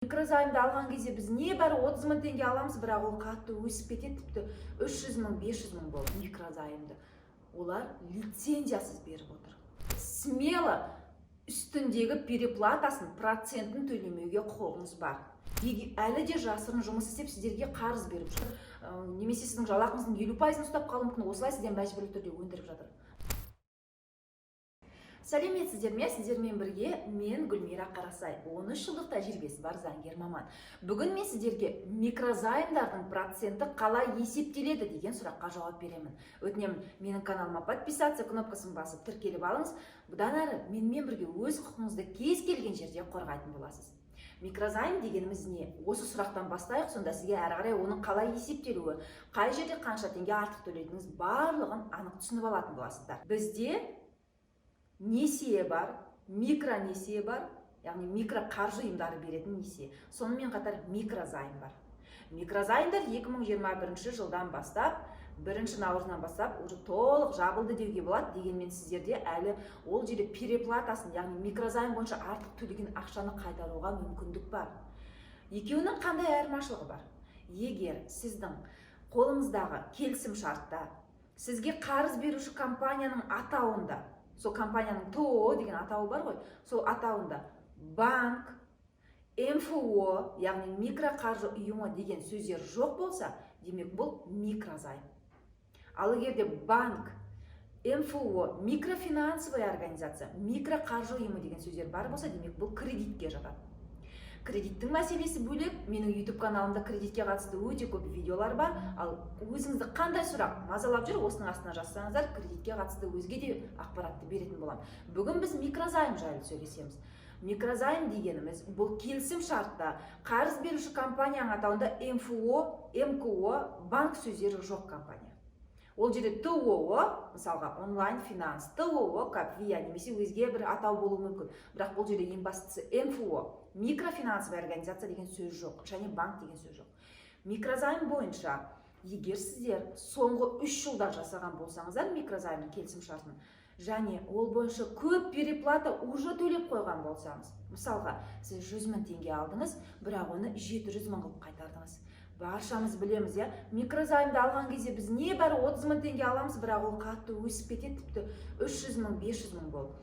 Микрозаймды алған кезде біз небәрі 30 мың теңге аламыз, бірақ ол қатты өсіп кетеді, тіпті 300 мың, 500 мың болып. Микрозаймды олар лицензиясыз беріп отыр. Смело үстіндегі переплатасын, процентін төлемеуге құқығыңыз бар. Әлі де жасырын жұмыс істеп сіздерге қарыз беріп жатыр. Немесе сіздің жалақыңыздың 50%-ын ұстап қалуы мүмкін, осылай сізден мәжбүрлі түрде өндіріп жатыр. Сәлеметсіздер ме? Сіздермен бірге мен Гүлмира Қарасай, 13 жылдық тәжірибесі бар заңгер маман. Бүгін мен сіздерге микрозаймдардың проценті қалай есептеледі деген сұраққа жауап беремін. Өтінемін, менің каналыма подписаться кнопкасын басып тіркеліп алыңыз. Бұдан әрі менімен бірге өз құқығыңызды кез келген жерде қорғайтын боласыз. Микрозайм дегеніміз не? Осы сұрақтан бастайық, сонда сізге әрі қарай оның қалай есептелуі, қай жерде қанша теңге артық төлейтініңіз барлығын анық түсініп алатын боласыздар. Бізде несие бар, микронесие бар, яғни микроқаржы ұйымдары беретін несие. Сонымен қатар микрозайм бар. Микрозаймдар 2021 жылдан бастап, 1 наурызынан бастап уже толық жабылды деуге болады. Дегенмен сіздерде әлі ол жерде переплатасын, яғни микрозайм бойынша артық төлеген ақшаны қайтаруға мүмкіндік бар. Екеуінің қандай айырмашылығы бар? Егер сіздің қолыңыздағы келісім шартта сізге қарыз беруші компанияның атауында, сол компанияның ТО деген атауы бар ғой, сол атауында банк, МФО, яғни микроқаржы ұйымы деген сөздер жоқ болса, демек бұл микрозайм. Ал егерде банк, МФО, микрофинансовая организация, микроқаржы ұйымы деген сөздер бар болса, демек бұл кредитке жатады. Кредиттің мәселесі бөлек, менің YouTube каналымда кредитке қатысты өте көп видеолар бар. Ал өзіңізді қандай сұрақ мазалап жүр, осының астына жазсаңыздар, кредитке қатысты өзге де ақпаратты беретін боламын. Бүгін біз микрозайм жайлы сөйлесеміз. Микрозайм дегеніміз бұл келісім шартта қарыз беруші компанияның атауында МФО, МКО, банк сөздері жоқ компания. Ол жерде ТО, мысалға онлайн финанс, ТО, Капвия немесе өзге бір атау болуы мүмкін. Бірақ бұл жерде ең бастысы МФО, микрофинансовая организация деген сөз жоқ, және банк деген сөз жоқ. Микрозайм бойынша, егер сіздер соңғы 3 жылда жасаған болсаңыздар микрозаймның келісім шартын, және ол бойынша көп переплата уже төлеп қойған болсаңыз, мысалға, сіз 100 мың теңге алдыңыз, бірақ оны 700 мың қылып қайтардыңыз. Баршамыз білеміз, микрозаймды алған кезде біз небәрі 30 мың теңге аламыз, бірақ ол қатты өсіп кетеді, тіпті 300 мың, 500 мың болып.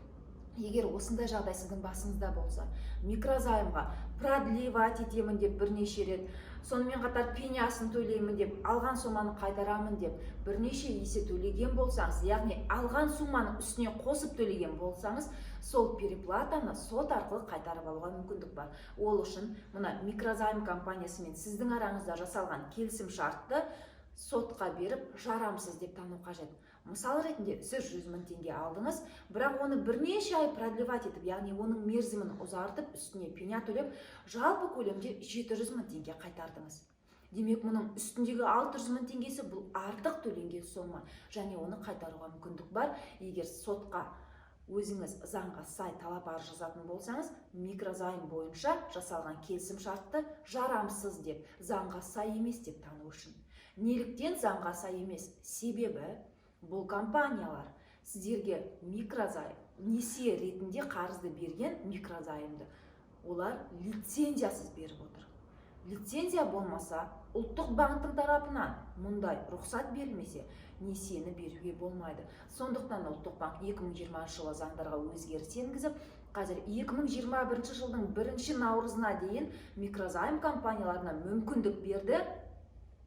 Егер осындай жағдай сіздің басыңызда болса, микрозаймға продлевать етемін деп бірнеше рет, сонымен қатар пенясын төлеймін деп, алған сумманы қайтарамын деп бірнеше есе төлеген болсаңыз, яғни алған сумманы үстіне қосып төлеген болсаңыз, сол переплатаны сот арқылы қайтарып алуға мүмкіндік бар. Ол үшін мына микрозайм компаниясымен сіздің араңызда жасалған келісім шартты сотқа беріп жарамсыз деп тану қажет. Мысал ретінде сіз 100 мың теңге алдыңыз, бірақ оны бірнеше ай продлевать етіп, яғни оның мерзімін ұзартып, үстіне пеня төлеп, жалпы көлемде 700 мың теңге қайтардыңыз. Демек, мұның үстіндегі 600 мың теңгесі бұл артық төленген сома, және оны қайтаруға мүмкіндік бар. Егер сотқа өзіңіз заңға сай талап арыз жазатын болсаңыз, микрозайм бойынша жасалған келісім шартты жарамсыз деп, заңға сай емес деп тану үшін. Неліктен заңға сай емес? Себебі бұл компаниялар сіздерге микрозайм, несие ретінде қарызды берген микрозаймды олар лицензиясыз беріп отыр. Лицензия болмаса, ұлттық банктың тарапынан мұндай рұқсат берілмесе, несиені беруге болмайды. Сондықтан ұлттық банк 2020 жылы заңдарға өзгеріс енгізіп, қазір 2021 жылдың 1 наурызына дейін микрозайм компанияларына мүмкіндік берді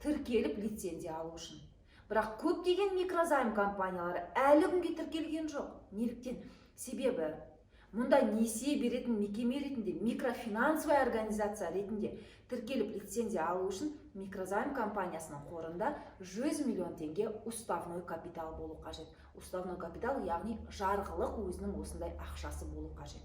тіркеліп лицензия алу үшін. Бірақ көптеген микрозайм компаниялары әлі күнге тіркелген жоқ. Неліктен? Себебі мұнда несие беретін мекеме ретінде, микрофинансовая организация ретінде тіркеліп лицензия алу үшін микрозайм компаниясының қорында 100 миллион теңге уставной капитал болу қажет. Уставной капитал, яғни жарғылық өзінің осындай ақшасы болу қажет.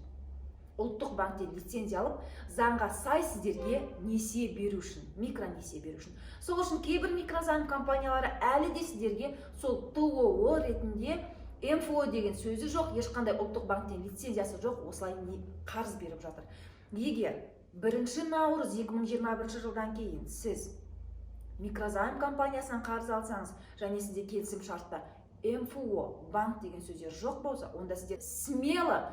Ұлттық банктен лицензия алып, заңға сай сіздерге несие беру үшін, микронесие беру үшін. Сол үшін кейбір микрозайм компаниялары әлі де сіздерге сол ТО ретінде МФО деген сөзі жоқ, ешқандай ұлттық банктен лицензиясы жоқ, осылай қарыз беріп жатыр. Егер 1 наурыз 2021 жылдан кейін сіз микрозайм компаниясынан қарыз алсаңыз, және сізде келісім шартта МФО, банк деген сөздер жоқ болса, онда сіздер смело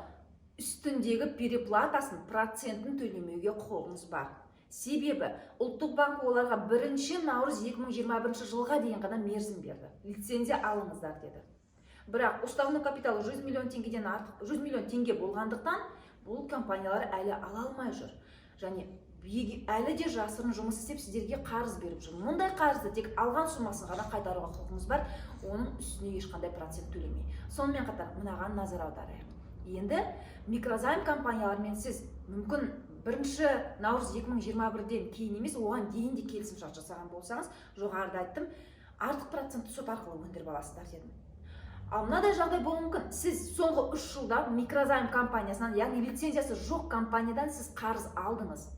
үстіндегі переплатасын, процентін төлемеуге құқығыңыз бар. Себебі ұлттық банк оларға 1 наурыз 2021 жылға дейін ғана мерзім берді. Лицензия алыңыздар деді. Бірақ уставный капиталы 100 миллион теңгеден артық, 100 миллион теңге болғандықтан бұл компаниялар әлі ала алмай жүр. Және әлі де жасырын жұмыс істеп сіздерге қарыз беріп жүр. Мұндай қарызды тек алған сумасын ғана қайтаруға құқығымыз бар, оның үстіне ешқандай процент төлемей. Сонымен қатар мынаған назар аударайық. Енді микрозайм компаниялармен сіз мүмкін 1 наурыз 2021-ден кейін емес, оған дейін де келісімшарт жасаған болсаңыз, жоғарыда айттым, артық процентті сот арқылы өндіріп аласыздар дедім. Ал мынадай жағдай болуы мүмкін. Сіз соңғы 3 жылда микрозайм компаниясынан, яғни лицензиясы жоқ компаниядан сіз қарыз алдыңыз.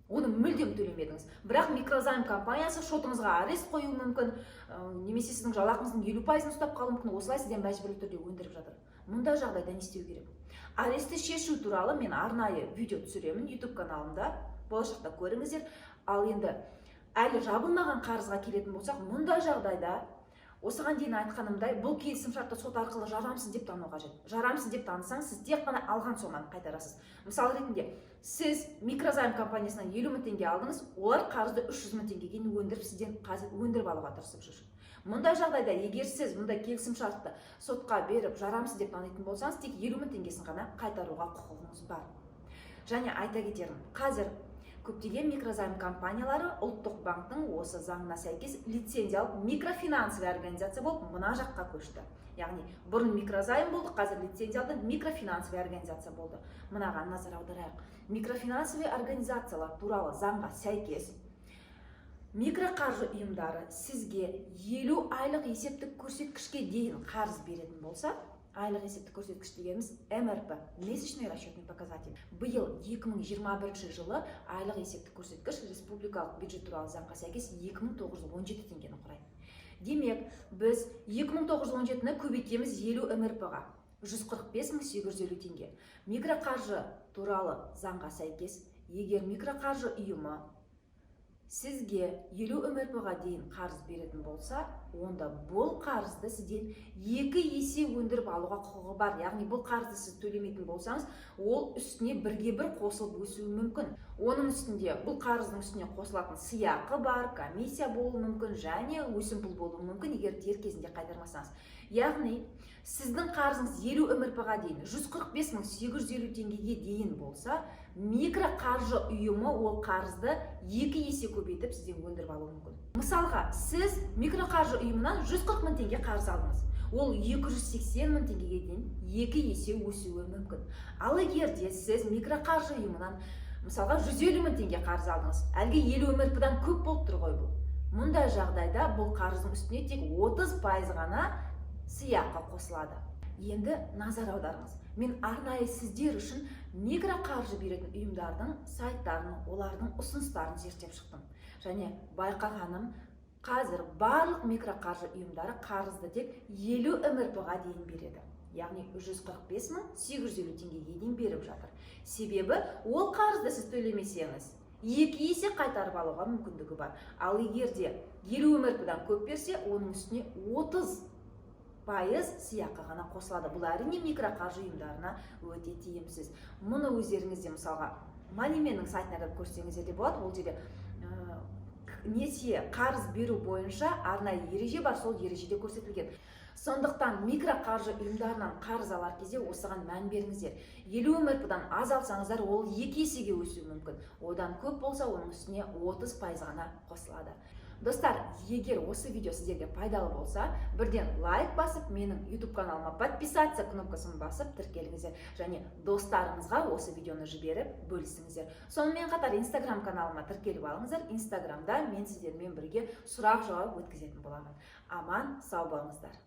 Оны мүлдем төлемедіңіз. Бірақ микрозайм компаниясы шотыңызға арест қою мүмкін, немесе сіздің жалақыңыздың 50%-ын ұстап қалуы мүмкін. Осылай сізден мәжбүрлі түрде өндіріп жатыр. Мұндай жағдайда не істеу керек? Аресті шешу туралы мен арнайы видео түсіремін YouTube каналымда. Болашақта көріңіздер. Ал енді әлі жабылмаған қарызға келетін болсақ, мұндай жағдайда осыған дейін айтқанымдай, бұл келісімшартты сот арқылы жарамсыз деп тану қажет. Жарамсыз деп танысаңыз, сіз тек қана алған соманы қайтарасыз. Мысал ретінде, сіз микрозайм компаниясынан 50 мың теңге алдыңыз, олар қарызды 300 мың теңгеге өндіріп, сізден қазір өндіріп алуға тырысып жүр. Мұндай жағдайда, егер сіз мұндай келісімшартты сотқа беріп жарамсыз деп танитын болсаңыз, тек 50 мың теңгесін ғана қайтаруға құқығыңыз бар. Және айта кетерім, қазір көптеген микрозайм компаниялары ұлттық банктың осы заңына сәйкес лицензиялық микрофинансовый организация болып мына жаққа көшті. Яғни бұрын микрозайм болды, қазір лицензиялы микрофинансовый организация болды. Мынаған назар аударайық. Микрофинансовый организациялар туралы заңға сәйкес микроқаржы ұйымдары сізге 50 айлық есептік көрсеткішке дейін қарыз беретін болса, айлық есептік көрсеткіш дегеніміз МРП, месячный расчетный показатель. Биыл 2021 жылы айлық есептік көрсеткіш республикалық бюджет туралы заңға сәйкес 2917 теңгені құрайды. Демек, біз 2917-ні көбейтеміз 50 МРП-ға, 145.850 теңге. Микроқаржы туралы заңға сәйкес, егер микроқаржы ұйымы сізге 50 МРП-ға дейін қарыз беретін болса, онда бұл қарызды сізден 2 есе өндіріп алуға құқығы бар. Яғни бұл қарызды сіз төлемейтін болсаңыз, ол үстіне бірге-бір қосылып өсуі мүмкін. Оның үстінде бұл қарыздың үстіне қосылатын сыйақы бар, комиссия болуы мүмкін, және өсімпұл болуы мүмкін, егер дер кезінде қайтармасаңыз. Яғни сіздің қарызыңыз 50 МРП-ға дейін 145.850 теңгеге дейін болса, микроқаржы ұйымы ол қарызды 2 есе көбейтіп сізден өндіріп алуы мүмкін. Мысалға, сіз микроқаржы ұйымынан 140 мың теңге қарыз алдыңыз. Ол 280 мың теңгеге дейін 2 есе өсуі мүмкін. Ал егер де сіз микроқаржы ұйымынан мысалға 150 мың теңге қарыз алдыңыз, әлгі 50 МРП-дан көп болып тұр ғой бұл. Мұндай жағдайда бұл қарыздың үстіне тек 30% ғана сыйақы қосылады. Енді назар аударыңыз. Мен арнайы сіздер үшін микроқаржы беретін ұйымдардың сайттарын, олардың ұсыныстарын зерттеп шықтым. Және байқағаным, қазір барлық микроқаржы ұйымдары қарызды тек 50 МРП-ға дейін береді. Яғни 145.850 теңгеге дейін беріп жатыр. Себебі ол қарызды сіз төлемесеңіз, 2 есе қайтарып алуға мүмкіндігі бар. Ал егер де 50 МРП-дан көп берсе, оның үстіне 30% сыйақы ғана қосылады. Бұл әрине микроқаржы ұйымдарына өте тиімсіз. Мұны өздеріңізде мысалға Moneymanның сайтына көрсеңіздер де болады. Ол жерде несие қарыз беру бойынша арнайы ереже бар, сол ережеде көрсетілген. Сондықтан микроқаржы ұйымдарынан қарыз алар кезде осыған мән беріңіздер. 50 МРП-дан аз алсаңыздар, ол 2 есеге өсуі мүмкін. Одан көп болса, оның үстіне 30% ғана қосылады. Достар, егер осы видео сіздерге пайдалы болса, бірден лайк басып, менің YouTube каналыма подписаться кнопкасын басып тіркеліңіздер. Және достарыңызға осы видеоны жіберіп бөлісіңіздер. Сонымен қатар Instagram каналыма тіркеліп алыңыздар. Instagramда мен сіздермен бірге сұрақ-жауап өткізетін боламын. Аман, сау болыңыздар.